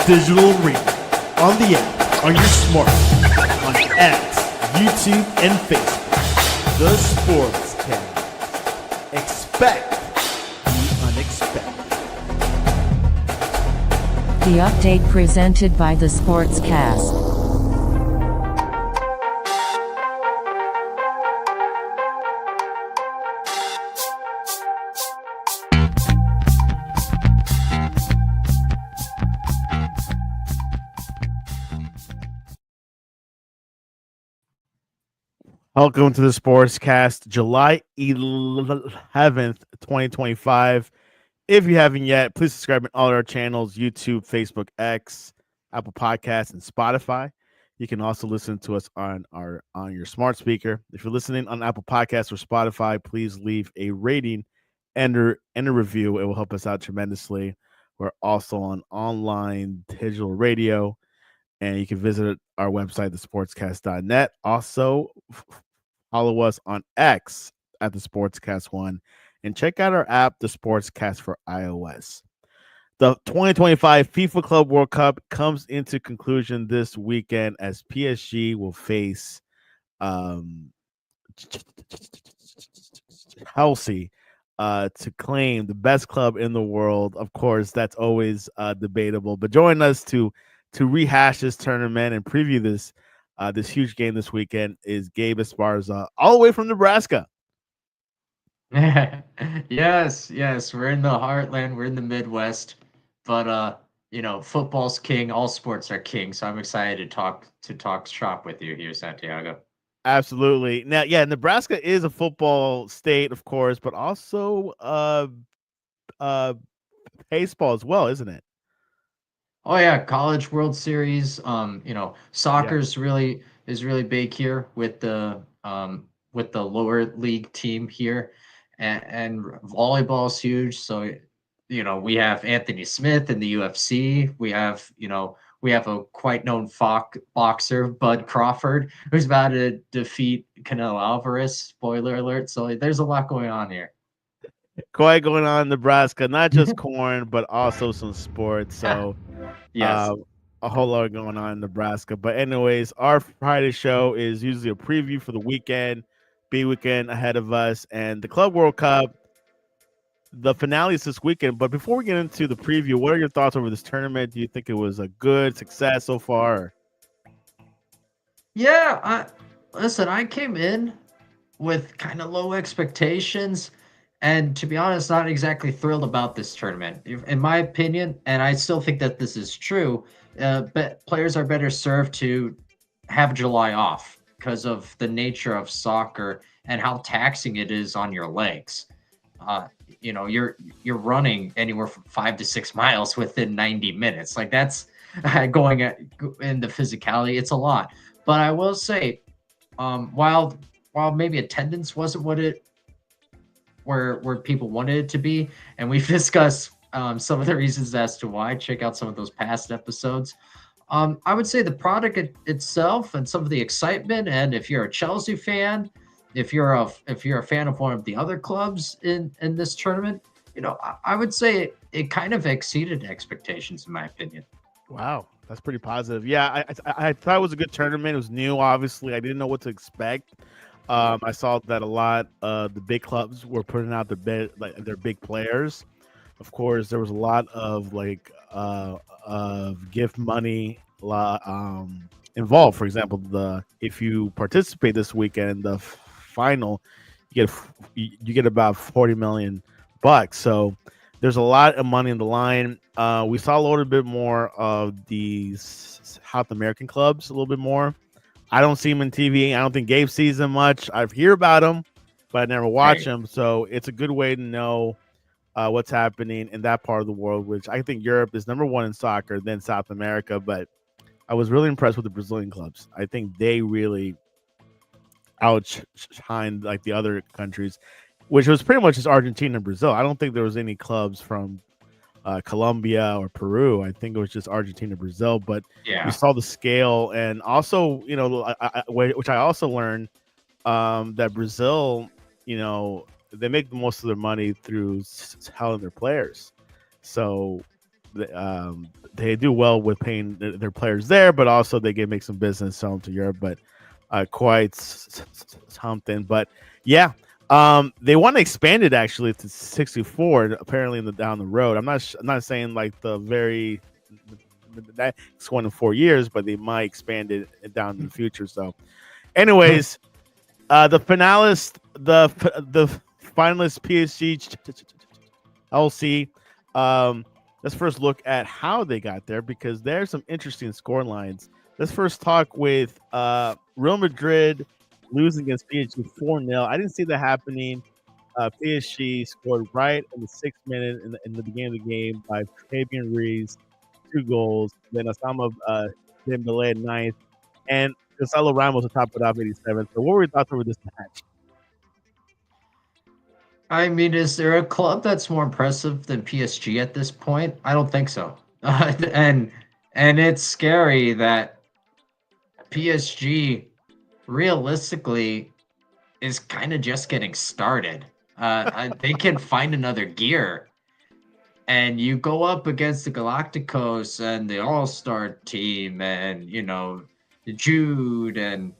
Digital Radio on the app, on your smartphone, on X, YouTube, and Facebook. The Sports Cast. Expect the unexpected. The update presented by the Sportscast. Welcome to the Sportscast, July 11th, 2025. If you haven't yet, please subscribe on all our channels, YouTube, Facebook, X, Apple Podcasts, and Spotify. You can also listen to us on your smart speaker. If you're listening on Apple Podcasts or Spotify, please leave a rating and a review. It will help us out tremendously. We're also on online digital radio, and you can visit our website, thesportscast.net. Also, follow us on X at the Sportscast1, and check out our app, the Sportscast for iOS. The 2025 FIFA Club World Cup comes into conclusion this weekend as PSG will face Chelsea to claim the best club in the world. Of course, that's always debatable. But join us to rehash this tournament and preview this huge game this weekend is Gabe Esparza, all the way from Nebraska. Yes, we're in the heartland, we're in the Midwest, but football's king, all sports are king, so I'm excited to talk shop with you here, Santiago. Absolutely. Now, yeah, Nebraska is a football state, of course, but also baseball as well, isn't it? Oh yeah, College World Series. Soccer's really big here with the lower league team here, and volleyball's huge. So, we have Anthony Smith in the UFC. We have a quite known boxer, Bud Crawford, who's about to defeat Canelo Alvarez. Spoiler alert. So there's a lot going on here. Quite going on in Nebraska, not just corn, but also some sports. So, yes. A whole lot going on in Nebraska. But anyways, our Friday show is usually a preview for the weekend, big weekend ahead of us, and the Club World Cup. The finale is this weekend. But before we get into the preview, what are your thoughts over this tournament? Do you think it was a good success so far? Yeah, I came in with kind of low expectations. And to be honest, not exactly thrilled about this tournament. In my opinion, and I still think that this is true, but players are better served to have July off because of the nature of soccer and how taxing it is on your legs. You're running anywhere from 5 to 6 miles within 90 minutes. Like that's going in the physicality. It's a lot. But I will say, while maybe attendance wasn't where people wanted it to be, and we've discussed some of the reasons as to why. Check out some of those past episodes. I would say the product itself and some of the excitement, and if you're a Chelsea fan, if you're a fan of one of the other clubs in this tournament, I would say it kind of exceeded expectations in my opinion. Wow, that's pretty positive. Yeah, I thought it was a good tournament. It was new, obviously. I didn't know what to expect. I saw that a lot of the big clubs were putting out their big players. Of course, there was a lot of of gift money involved. For example, if you participate this weekend, the final, you get about $40 million. So there's a lot of money in the line. We saw a little bit more of the South American clubs, a little bit more. I don't see him in TV. I don't think Gabe sees him much. I hear about him, but I never watch him. So it's a good way to know what's happening in that part of the world, which I think Europe is number one in soccer, then South America. But I was really impressed with the Brazilian clubs. I think they really outshined like the other countries, which was pretty much just Argentina and Brazil. I don't think there was any clubs from Colombia or Peru. I think it was just Argentina, Brazil. But Yeah. we saw the scale, and also, which I also learned that Brazil, they make the most of their money through selling their players. So they do well with paying their players there, but also they can make some business selling to Europe. But quite something. But yeah, they want to expand it actually to 64. Apparently, down the road. I'm not saying like that's 1 in 4 years, but they might expand it down in the future. So, anyways, the finalist, the finalist PSG LC. Let's first look at how they got there because there's some interesting score lines. Let's first talk with Real Madrid losing against PSG 4-0. I didn't see that happening. PSG scored right in the 6th minute in the beginning of the game by Fabian Ruiz, 2 goals. Then Osama Dembele at 9th, and Gonzalo Ramos to top it off 87th. So, what were your thoughts over this match? I mean, is there a club that's more impressive than PSG at this point? I don't think so. And it's scary that PSG realistically is kind of just getting started. They can find another gear, and you go up against the Galacticos and the All-Star team, and Jude and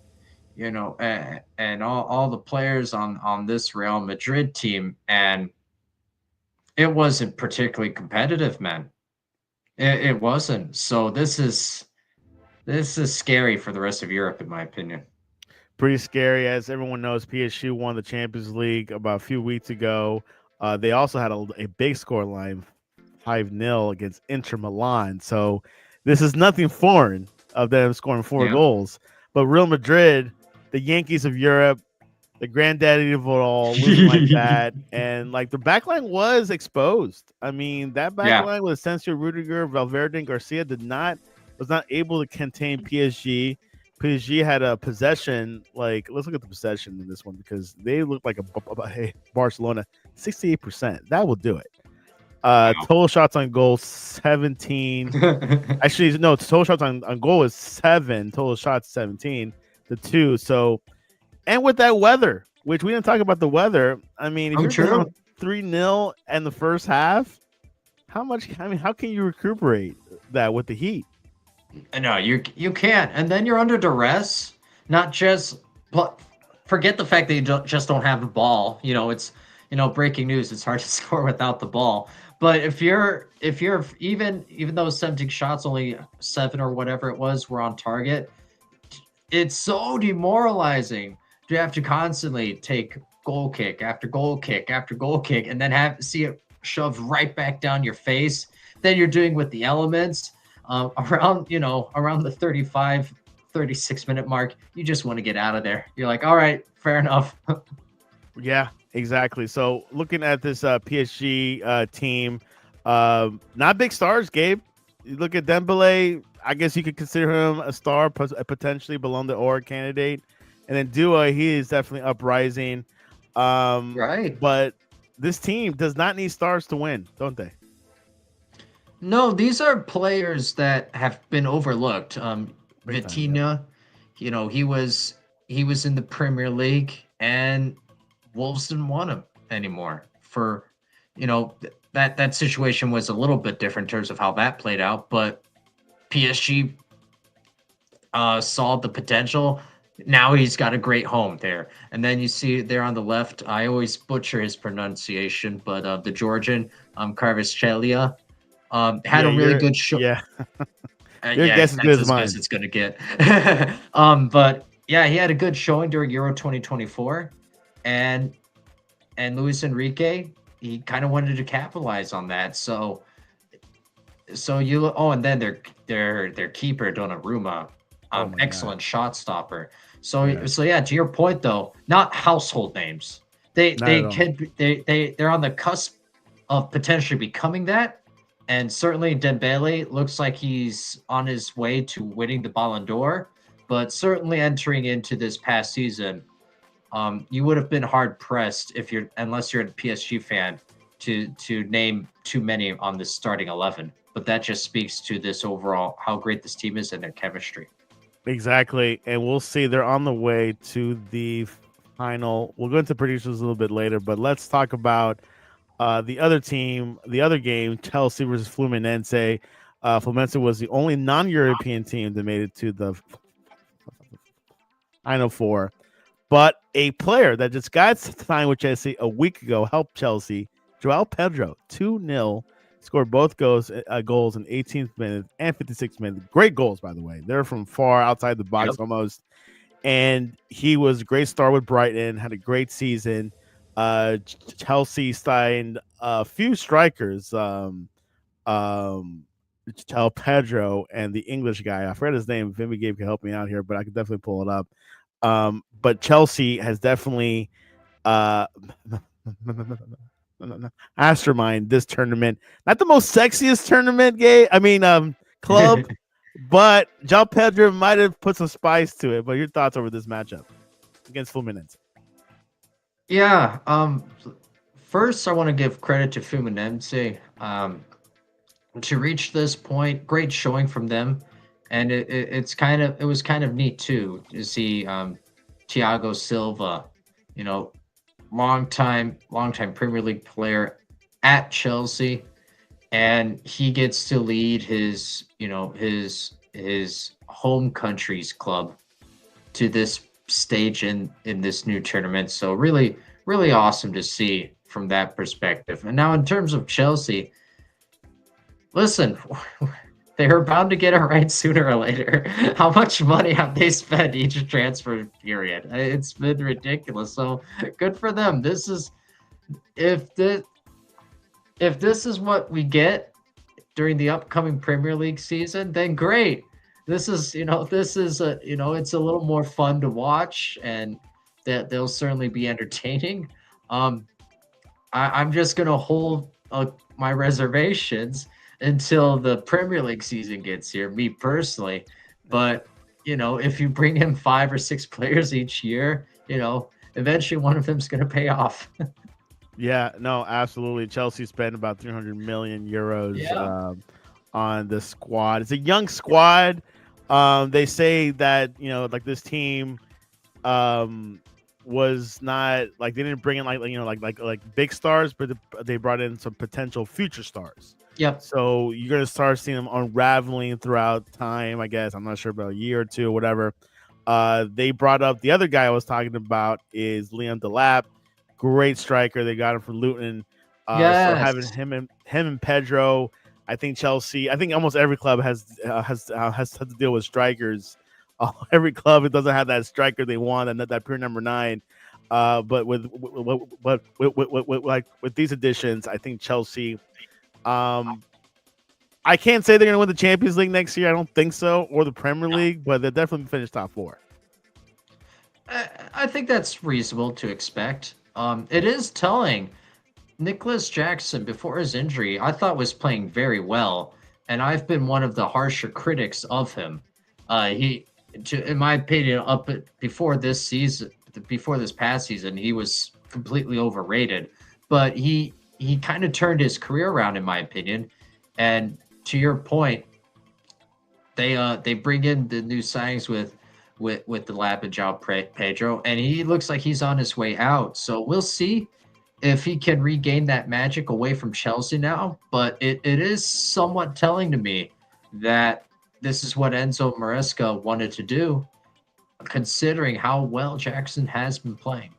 and all the players on this Real Madrid team, and it wasn't particularly competitive, man. It wasn't. So this is scary for the rest of Europe, in my opinion. Pretty scary. As everyone knows, PSG won the Champions League about a few weeks ago. They also had a big score line, 5-0 against Inter Milan. So this is nothing foreign of them scoring 4 Yeah. goals. But Real Madrid, the Yankees of Europe, the granddaddy of it all, losing like that. And like the backline was exposed. I mean, that Yeah. backline with Asensio, Rudiger, Valverde, and Garcia was not able to contain PSG. PSG had a possession. Like, let's look at the possession in this one because they look like a Barcelona 68%. That will do it. Total shots on goal 17. Actually, no, total shots on goal is 7. Total shots 17 to 2. So, and with that weather, which we didn't talk about the weather. I mean, if you're down 3-0 in the first half, how can you recuperate that with the heat? No, you can't. And then you're under duress. Not just forget the fact that you just don't have the ball. It's breaking news. It's hard to score without the ball. But if you're even though 17 shots, only 7 or whatever it was were on target, it's so demoralizing. You have to constantly take goal kick after goal kick after goal kick, and then see it shoved right back down your face. Then you're doing with the elements. Around the 35, 36-minute mark, you just want to get out of there. You're like, all right, fair enough. Yeah, exactly. So looking at this PSG team, not big stars, Gabe. You look at Dembele, I guess you could consider him a star, potentially Ballon d'Or candidate. And then Dua, he is definitely uprising. Right. But this team does not need stars to win, don't they? No, these are players that have been overlooked. Vitinha, he was in the Premier League, and Wolves didn't want him anymore. For that situation was a little bit different in terms of how that played out, but PSG saw the potential. Now he's got a great home there. And then you see there on the left, I always butcher his pronunciation, but the Georgian, Kvaratskhelia, had a really good show. Yeah. Your guess is good as mine. It's going to get. But yeah, he had a good showing during Euro 2024. And Luis Enrique, he kind of wanted to capitalize on that. So and then their keeper Donnarumma, excellent shot stopper. So yeah, to your point though, not household names. They're on the cusp of potentially becoming that. And certainly Dembele looks like he's on his way to winning the Ballon d'Or, but certainly entering into this past season, you would have been hard pressed unless you're a PSG fan to name too many on this starting 11. But that just speaks to this overall how great this team is and their chemistry. Exactly, and we'll see. They're on the way to the final. We'll go into predictions a little bit later, but let's talk about The other team, the other game, Chelsea versus Fluminense. Fluminense was the only non-European team that made it to the Final Four. But a player that just got signed with Chelsea a week ago helped Chelsea. Joao Pedro, 2-0, scored both goals in 18th minute and 56th minute. Great goals, by the way. They're from far outside the box Yep. almost. And he was a great star with Brighton, had a great season. Chelsea signed a few strikers, Joao Pedro and the English guy. I forgot his name. Vimy Gabe can help me out here, but I could definitely pull it up. But Chelsea has definitely uh, mastermind this tournament. Not the most sexiest tournament, club, but João Pedro might have put some spice to it. But your thoughts over this matchup against Fluminense? Yeah. First, I want to give credit to Fluminense. To reach this point, great showing from them, and it was kind of neat too to see Thiago Silva, you know, long time Premier League player at Chelsea, and he gets to lead his his home country's club to this stage in this new tournament. So really awesome to see from that perspective. And now in terms of Chelsea, listen, they were bound to get it right sooner or later. How much money have they spent each transfer period? It's been ridiculous. So good for them. This is if the if this is what we get during the upcoming Premier League season, then great. This is it's a little more fun to watch, and that they'll certainly be entertaining. Um, I'm just gonna hold my reservations until the Premier League season gets here, me personally. But if you bring in 5 or 6 players each year, eventually one of them's gonna pay off. Yeah, no, absolutely. Chelsea spent about 300 million euros Yeah. on the squad. It's a young squad. They say that like this team was not like they didn't bring in like big stars, but they brought in some potential future stars. Yep. So you're gonna start seeing them unraveling throughout time. I guess I'm not sure about a year or two or whatever. They brought up the other guy I was talking about is Liam Delap, great striker. They got him from Luton. So having Yes. him and Pedro, I think Chelsea. I think almost every club has to deal with strikers. Every club it doesn't have that striker they want and that pure number 9. But with these additions, I think Chelsea. I can't say they're going to win the Champions League next year. I don't think so, or the Premier League, but they'll definitely finish top 4. I think that's reasonable to expect. It is telling. Nicholas Jackson, before his injury, I thought was playing very well, and I've been one of the harsher critics of him. In my opinion, before this season, before this past season, he was completely overrated. But he kind of turned his career around, in my opinion. And to your point, they bring in the new signings with the Lab and João Pedro, and he looks like he's on his way out. So we'll see if he can regain that magic away from Chelsea now. But it is somewhat telling to me that this is what Enzo Maresca wanted to do, considering how well Jackson has been playing.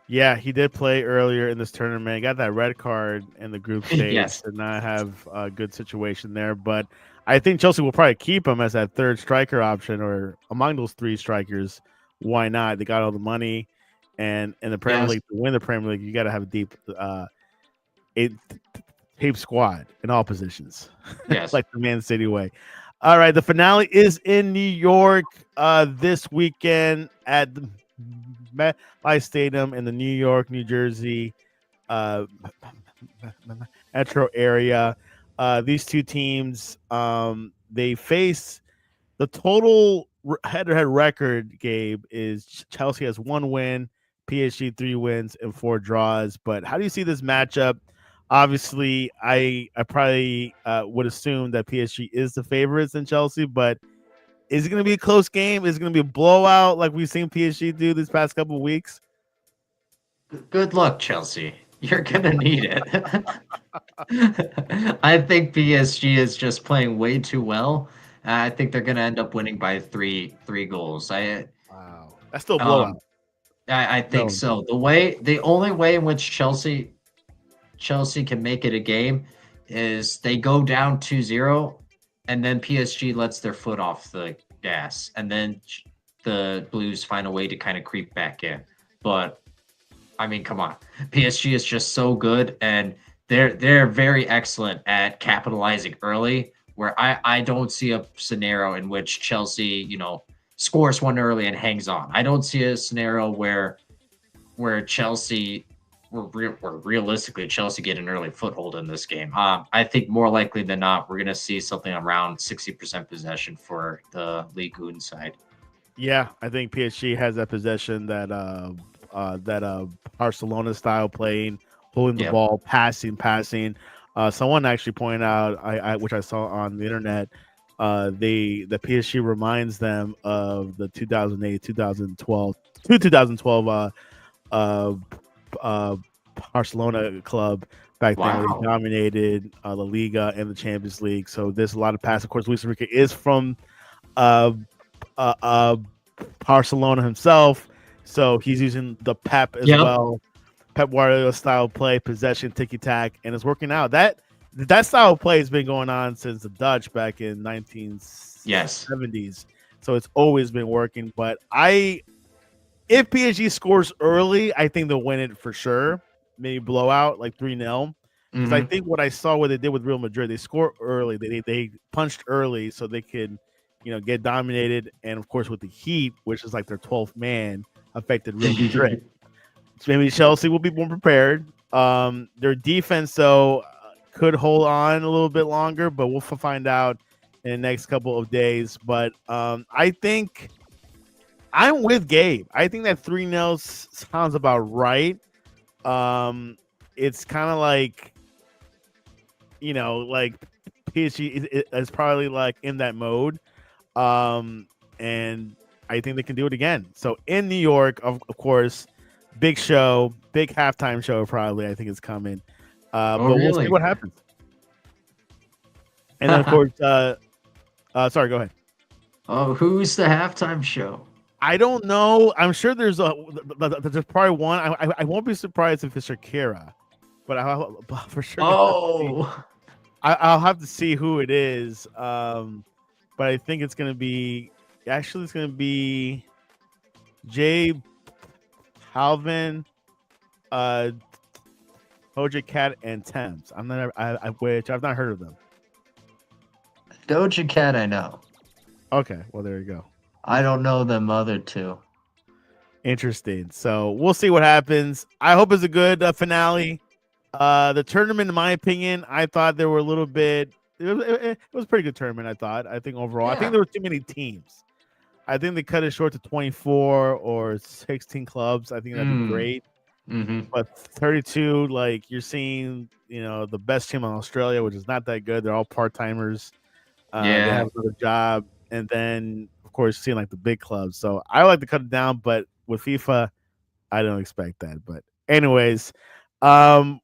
Yeah, he did play earlier in this tournament. He got that red card in the group stage. Yes. Did not have a good situation there, but I think Chelsea will probably keep him as that third striker option, or among those 3 strikers. Why not? They got all the money, and in the Premier Yes. League, to win the Premier League, you got to have a deep squad in all positions. Yes. Like the Man City way. All right, the finale is in New York this weekend at the MetLife Stadium in the New York, New Jersey metro area. These two teams, they face the total head-to-head record. Gabe, is Chelsea has 1 win, PSG 3 wins and 4 draws. But how do you see this matchup? Obviously, I probably would assume that PSG is the favorites in Chelsea, but is it going to be a close game? Is it going to be a blowout like we've seen PSG do this past couple of weeks? Good luck, Chelsea. You're gonna need it. I think PSG is just playing way too well. I think they're gonna end up winning by three goals. Wow, that's still a Um blowout. I think No, so. The only way in which Chelsea can make it a game is they go down 2-0 and then PSG lets their foot off the gas and then the Blues find a way to kind of creep back in. But I mean, come on. PSG is just so good and they're very excellent at capitalizing early where I don't see a scenario in which Chelsea, scores one early and hangs on. I don't see a scenario where Chelsea where realistically Chelsea get an early foothold in this game. I think more likely than not, we're going to see something around 60% possession for the Ligue 1 side. yeah, I think PSG has that possession that Barcelona style playing, holding the Yep. ball, passing. Someone actually pointed out, which I saw on the internet, the PSG reminds them of the 2008, 2012 uh, uh, Barcelona club back then, where they Wow. dominated La Liga and the Champions League. So there's a lot of pass. Of course, Luis Enrique is from uh, uh, uh, Barcelona himself, so he's using the Pep as Yep. well. Pep Guardiola style play, possession, ticky tack, and it's working out. That style of play has been going on since the Dutch back in Yes. 1970s. So it's always been working. But if PSG scores early, I think they'll win it for sure. Maybe blowout like 3-0. Because I Hmm. think what I saw what they did with Real Madrid, they score early. They punched early so they could, get dominated. And of course, with the Heat, which is like their 12th man, affected Real Madrid. So maybe Chelsea will be more prepared. Their defense, though, could hold on a little bit longer, but we'll find out in the next couple of days. But I think I'm with Gabe. I think that 3-0 sounds about right. Um, it's kind of like PSG is probably like in that mode. And I think they can do it again. So in New York, of course, big show, big halftime show. Probably, I think it's coming. Oh, But we'll see really? what happens. And then, of course, sorry, go ahead. Oh, who's the halftime show? I don't know. I'm sure there's probably one. I won't be surprised if it's Shakira, but I'll for sure gonna have to see. Oh, I'll have to see who it is. But I think it's gonna be it's gonna be Jay Halvin, uh, Doja Cat, and Thames. Which I've not heard of them. Doja Cat, I know. Okay, well there you go. I don't know them other two. Interesting. So we'll see what happens. I hope it's a good finale. The tournament, in my opinion, I thought there were a little bit. It was a pretty good tournament. I think overall, I think Yeah. there were too many teams. I think they cut it short to 24 or 16 clubs. I think that'd be Mm. great. Mm-hmm. But 32, like you're seeing, the best team in Australia, which is not that good. They're all part timers. They Yeah. have another job, and then of course seeing like the big clubs. So I like to cut it down, but with FIFA, I don't expect that. But anyways,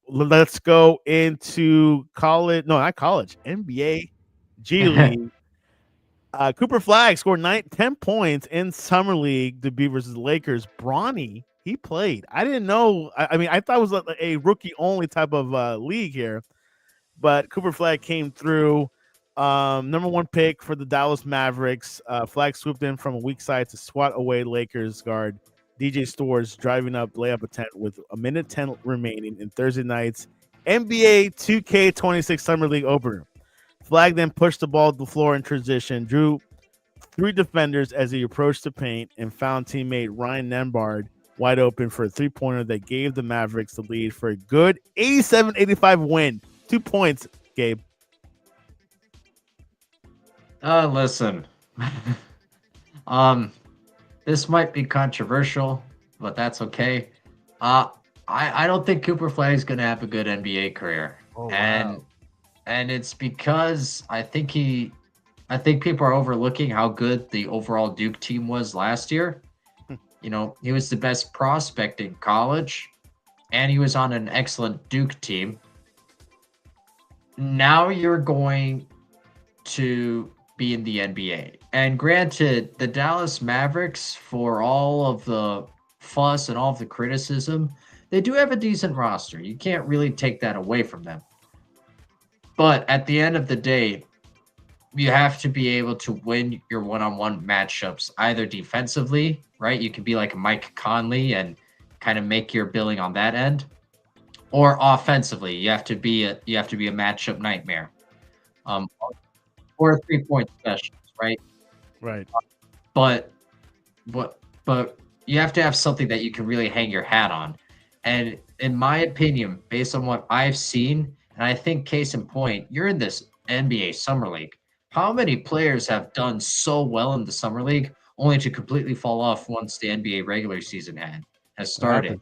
let's go into college. No, not college. NBA G League. Cooper Flag scored 10 points in Summer League debut versus the Lakers. Bronny, he played. I didn't know. I mean, I thought it was a rookie only type of league here, but Cooper Flag came through. Number one pick for the Dallas Mavericks. Flag swooped in from a weak side to swat away Lakers guard DJ Stores, driving up layup attempt with a minute 10 remaining in Thursday night's NBA 2K26 Summer League opener. Flag then pushed the ball to the floor in transition, drew three defenders as he approached the paint, and found teammate Ryan Nembhard wide open for a three-pointer that gave the Mavericks the lead for a good 87-85 win. 2 points, Gabe. Listen. um, this might be controversial, but that's okay. Uh, I don't think Cooper Flag is gonna have a good NBA career, Oh, and wow. it's because I think people are overlooking how good the overall Duke team was last year. He was the best prospect in college, and he was on an excellent Duke team. Now you're going to be in the NBA. And granted, the Dallas Mavericks, for all of the fuss and all of the criticism, they do have a decent roster. You can't really take that away from them. But at the end of the day, you have to be able to win your one-on-one matchups either defensively, right? You can be like Mike Conley and kind of make your billing on that end, or offensively, you have to be a matchup nightmare, um, or a 3-point specialist, right? Right. But but you have to have something that you can really hang your hat on. And in my opinion, based on what I've seen, and I think case in point, you're in this NBA Summer League. How many players have done so well in the Summer League only to completely fall off once the NBA regular season has What started? happened?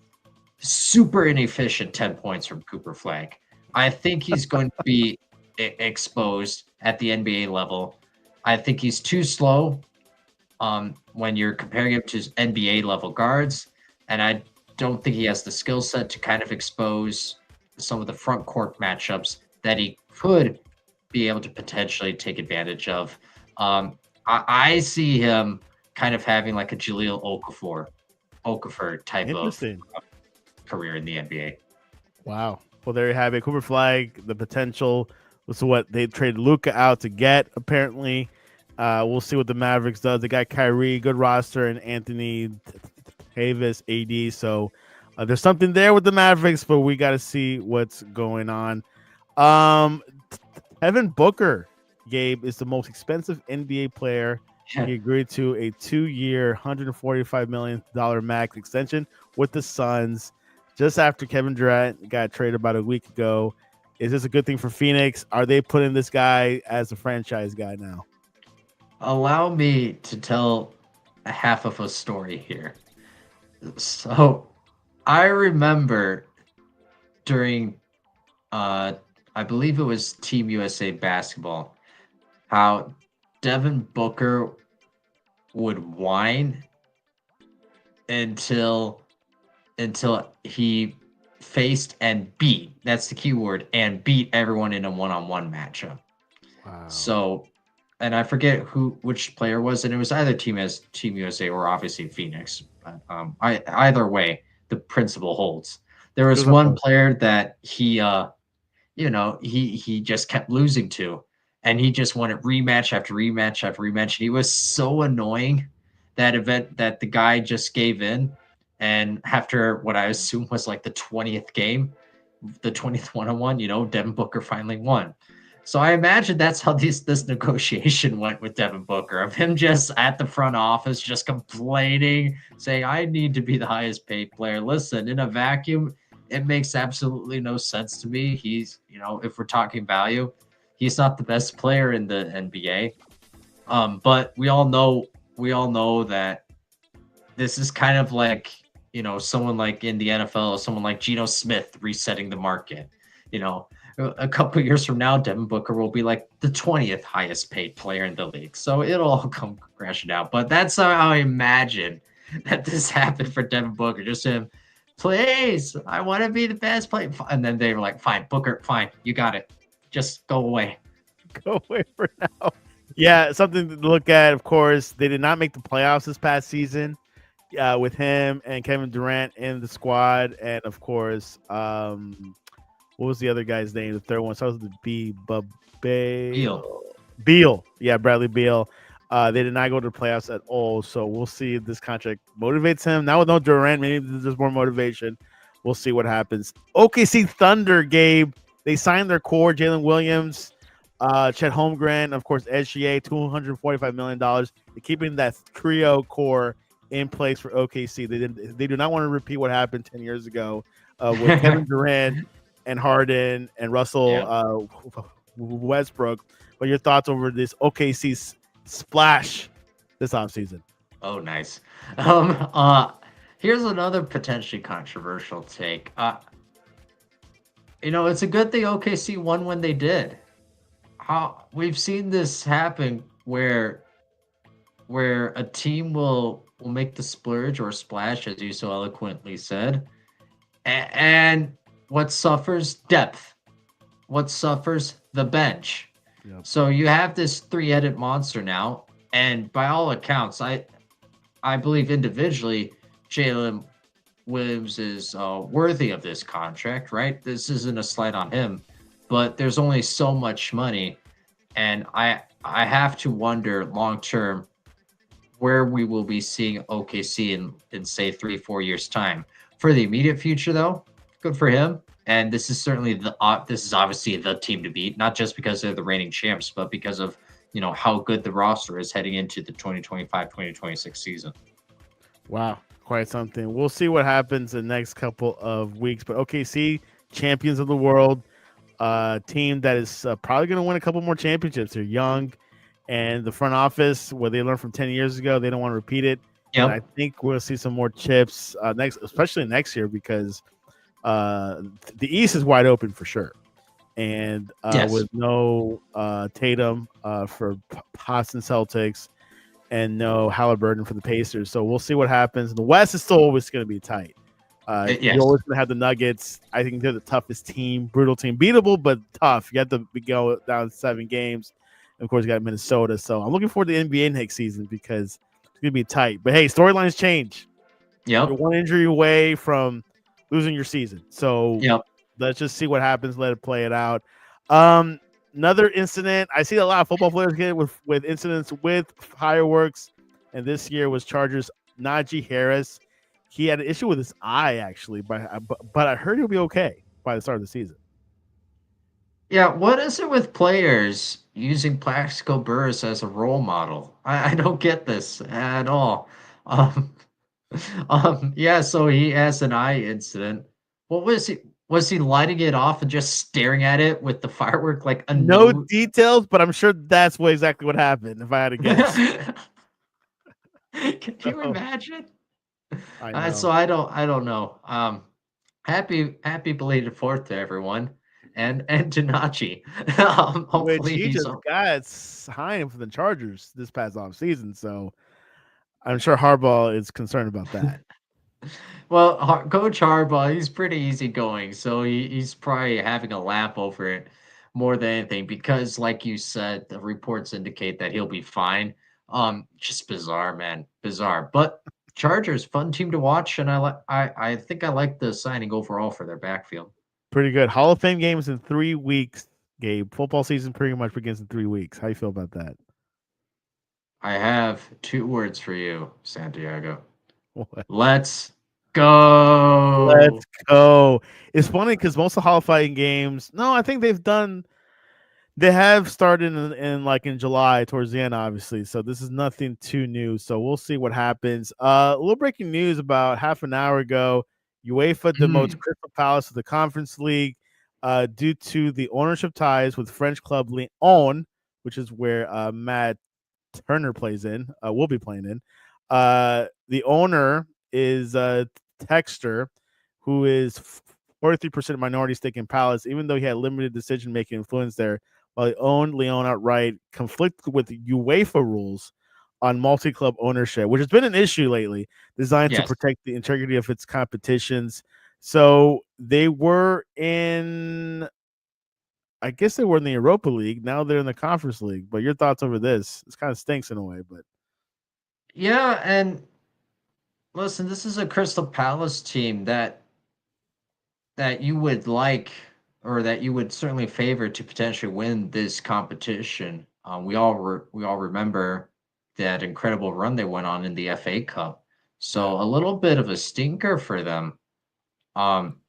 Super inefficient 10 points from Cooper Flag. I think he's going to be exposed at the NBA level. I think he's too slow when you're comparing him to NBA level guards. And I don't think he has the skill set to kind of expose some of the front court matchups that he could be able to potentially take advantage of. I see him kind of having like a Jahlil Okafor type of Interesting. career in the NBA. Wow. Well, there you have it. Cooper Flag, the potential was what they traded Luca out to get, apparently. We'll see what the Mavericks does. They got Kyrie, good roster, and Anthony Davis, AD. So there's something there with the Mavericks, but we got to see what's going on. Devin Booker, Gabe, is the most expensive NBA player. He agreed to a 2-year, $145 million max extension with the Suns just after Kevin Durant got traded about a week ago. Is this a good thing for Phoenix? Are they putting this guy as a franchise guy now? Allow me to tell a half of a story here. So I remember during I believe it was Team USA basketball, how Devin Booker would whine until he faced and beat, that's the key word, and beat everyone in a one-on-one matchup. Wow. So, and I forget which player was, and it was either Team USA or obviously Phoenix. Either way, the principle holds. There was one player that he just kept losing to, and he just wanted rematch after rematch after rematch. And he was so annoying that the guy just gave in. And after what I assume was like the 20th game, the 20th one-on-one, Devin Booker finally won. So I imagine that's how this negotiation went with Devin Booker, of him just at the front office, just complaining, saying, I need to be the highest paid player. Listen, in a vacuum, it makes absolutely no sense to me. He's, if we're talking value, he's not the best player in the NBA. But we all know that this is kind of like, someone like in the NFL, someone like Geno Smith resetting the market. A couple of years from now, Devin Booker will be like the 20th highest paid player in the league. So it'll all come crashing down. But that's how I imagine that this happened for Devin Booker. Just him, please, I want to be the best player. And then they were like, fine, Booker, fine, you got it. Just go away. Go away for now. Yeah, something to look at, of course. They did not make the playoffs this past season with him and Kevin Durant in the squad. And, of course, what was the other guy's name? The third one starts with the B. Beal. Yeah, Bradley Beal. They did not go to the playoffs at all. So we'll see if this contract motivates him. Now with no Durant, maybe there's more motivation. We'll see what happens. OKC Thunder, Gabe. They signed their core, Jalen Williams, Chet Holmgren, of course, SGA, $245 million. They're keeping that trio core in place for OKC. They do not want to repeat what happened 10 years ago with Kevin Durant and Harden and Russell Westbrook. But your thoughts over this OKC splash this offseason? Oh, nice. Here's another potentially controversial take. It's a good thing OKC won when they did. We've seen this happen where a team will make the splurge or splash, as you so eloquently said, And what suffers? Depth. What suffers? The bench. Yep. So you have this three-headed monster now, and by all accounts, I believe individually, Jalen Williams is worthy of this contract, right? This isn't a slight on him, but there's only so much money, and I have to wonder long term where we will be seeing OKC in say 3 4 years time. For the immediate future, though, good for him. And this is certainly this is obviously the team to beat, not just because they're the reigning champs, but because of how good the roster is heading into the 2025-2026 season. Wow, quite something. We'll see what happens in the next couple of weeks. But OKC, champions of the world, team that is probably going to win a couple more championships. They're young, and the front office, what they learned from 10 years ago, they don't want to repeat it. And I Yep. think we'll see some more chips especially next year, because the East is wide open for sure. And Yes. with no Tatum for Boston Celtics, and no Halliburton for the Pacers. So we'll see what happens. The West is still always going to be tight. You're Yes. always going to have the Nuggets. I think they're the toughest team, brutal team, beatable but tough. You have to go down 7 games. And of course, you got Minnesota. So I'm looking forward to the NBA next season, because it's going to be tight. But hey, storylines change. You're Yep. one injury away from losing your season. So Yep. let's just see what happens. Let it play it out. Um, Another incident. I see a lot of football players get with incidents with fireworks, and this year was Chargers Najee Harris. He had an issue with his eye, actually, but I heard he'll be okay by the start of the season. Yeah. What is it with players using Plaxico Burress as a role model? I don't get this at all. Um, yeah, so he has an eye incident. What was he? Was he lighting it off and just staring at it with the firework like a No no? details, but I'm sure that's exactly what happened, if I had to guess. Can you So, imagine? I So know. I don't know. Happy belated fourth to everyone, and to Nachi. Which Hopefully he he's just got signed for the Chargers this past off season, so I'm sure Harbaugh is concerned about that. well. Coach Harbaugh, he's pretty easygoing, so he's probably having a laugh over it more than anything because, like you said, the reports indicate that he'll be fine. Just bizarre, man, bizarre. But Chargers, fun team to watch, and I think I like the signing overall for their backfield. Pretty good. Hall of Fame games in 3 weeks, Gabe. Football season pretty much begins in 3 weeks. How you feel about that? I have two words for you, Santiago. What? Let's Let's go. go. It's funny because most of the Hall of Fame games, no, I think they have started in July towards the end, obviously. So this is nothing too new. So we'll see what happens. A little breaking news about half an hour ago: UEFA demotes Mhm. Crystal Palace to the Conference League due to the ownership ties with French club Lyon, which is where Matt Turner plays in. Will be playing in. The owner is Texter, who is 43% minority stake in Palace, even though he had limited decision making influence there. While he owned Lyon outright, conflicted with UEFA rules on multi club ownership, which has been an issue lately, designed to Yes. protect the integrity of its competitions. So they were in, I guess they were in the Europa League. Now they're in the Conference League. But your thoughts over this? This kind of stinks in a way, but Yeah, and listen, this is a Crystal Palace team that you would like or that you would certainly favor to potentially win this competition. We all remember that incredible run they went on in the FA Cup. yeah, So a little bit of a stinker for them. Um,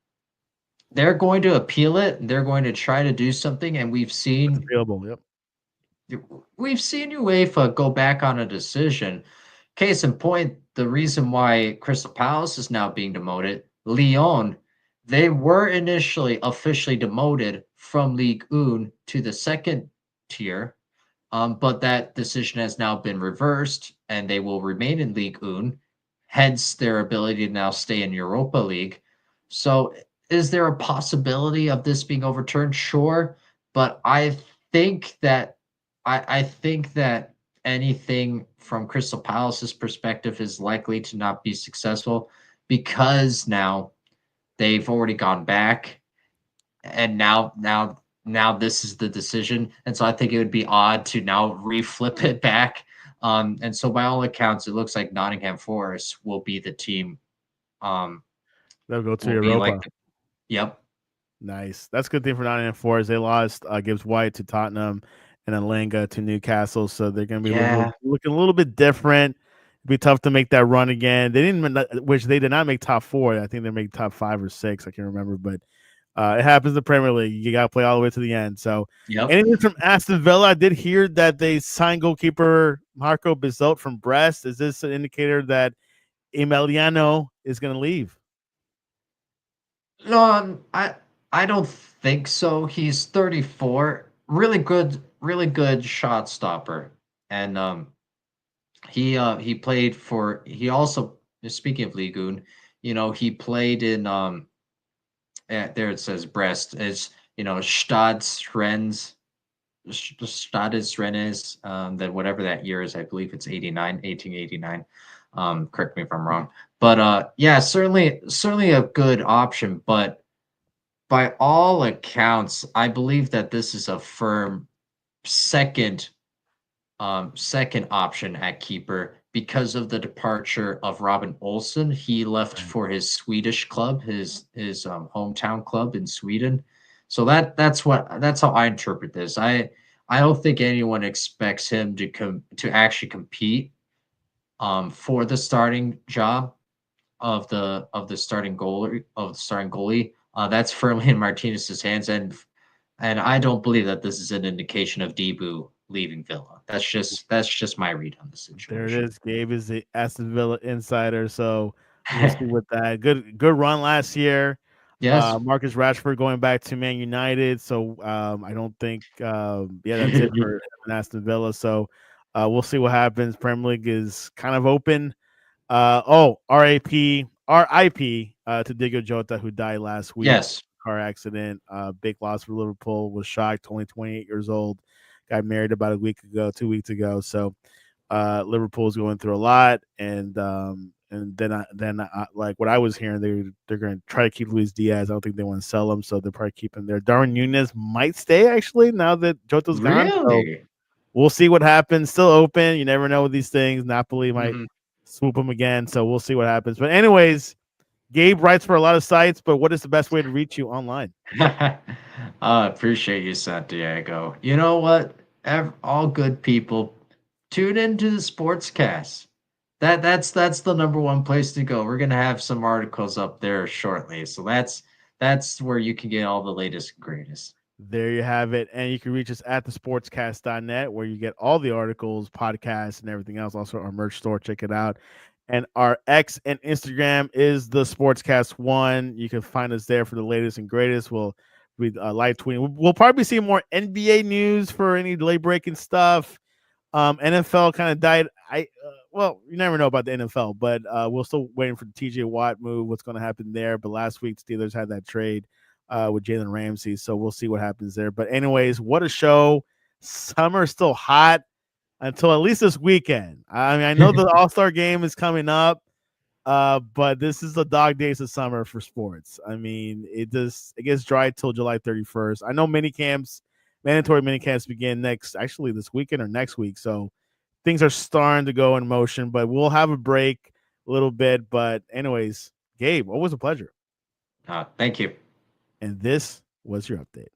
they're going to appeal it. They're going to try to do something, and it's available. Yep. we've seen UEFA go back on a decision. Case in point, the reason why Crystal Palace is now being demoted, Lyon, they were initially officially demoted from Ligue 1 to the second tier, but that decision has now been reversed and they will remain in Ligue 1, hence their ability to now stay in Europa League. So, is there a possibility of this being overturned? Sure, but I think that anything from Crystal Palace's perspective is likely to not be successful because now they've already gone back, and now this is the decision, and so I think it would be odd to now reflip it back. And so by all accounts, it looks like Nottingham Forest will be the team. Um, They'll go to will be like, Europa. yep, Nice. That's a good thing for Nottingham Forest. They lost Gibbs White to Tottenham and Elanga to Newcastle, so they're going to be yeah, looking a little bit different. It'd be tough to make that run again. They didn't, which they did not make top four. I think they made top 5 or 6. I can't remember, but it happens in the Premier League. You got to play all the way to the end. So, yep. anything from Aston Villa? I did hear that they signed goalkeeper Marco Bizot from Brest. Is this an indicator that Emiliano is going to leave? No, I don't think so. He's 34, really good shot stopper, and he played for. He also, speaking of Ligue 1, he played in there it says Brest. It's Stade Rennes, Stade Rennes. That whatever that year is, I believe it's 1889. Correct me if I'm wrong, but yeah, certainly a good option, but by all accounts, I believe that this is a firm second second option at keeper because of the departure of Robin Olsen. He left Right. for his Swedish club, his hometown club in Sweden. So that's how I interpret this. I don't think anyone expects him to actually compete for the starting job of the starting goalie. That's firmly in Martinez's hands, and I don't believe that this is an indication of Debu leaving Villa. That's just my read on the There it situation. is. Gabe is the Aston Villa insider, so we'll see what that good run last year. Yes. Marcus Rashford going back to Man United, so I don't think yeah, that's it for him and Aston Villa. So we'll see what happens. Premier League is kind of open. RIP to Diego Jota, who died last week. Yes. Car accident. Big loss for Liverpool. Was shocked. Only 28 years old. Got married about a week ago, 2 weeks ago. So Liverpool's going through a lot, and then like what I was hearing, they're going to try to keep Luis Diaz. I don't think they want to sell him, so they're probably keeping there. Darwin Nunez might stay actually now that Jota's gone. So Really? we'll see what happens. Still open. You never know with these things. Napoli might Hmm. swoop him again, so we'll see what happens. But anyways, Gabe writes for a lot of sites, but what is the best way to reach you online? Appreciate you, Santiago. You know what? All good people, tune into the sportscast. That's the number one place to go. We're gonna have some articles up there shortly, so that's where you can get all the latest and greatest. There you have it. And you can reach us at thesportscast.net where you get all the articles, podcasts, and everything else. Also, our merch store. Check it out. And our X and Instagram is the Sportscast One. You can find us there for the latest and greatest. We'll be live tweeting. We'll probably see more NBA news for any late breaking stuff. NFL kind of died. Well, you never know about the NFL, but we're still waiting for the TJ Watt move. What's going to happen there? But last week, Steelers had that trade with Jalen Ramsey, so we'll see what happens there. But anyways, what a show! Summer's still hot until at least this weekend. I mean, I know the All-Star game is coming up, but this is the dog days of summer for sports. I mean, it gets dry till July 31st. I know mandatory mini camps begin actually this weekend or next week. So things are starting to go in motion, but we'll have a break a little bit. But anyways, Gabe, always a pleasure. Thank you. And this was your update.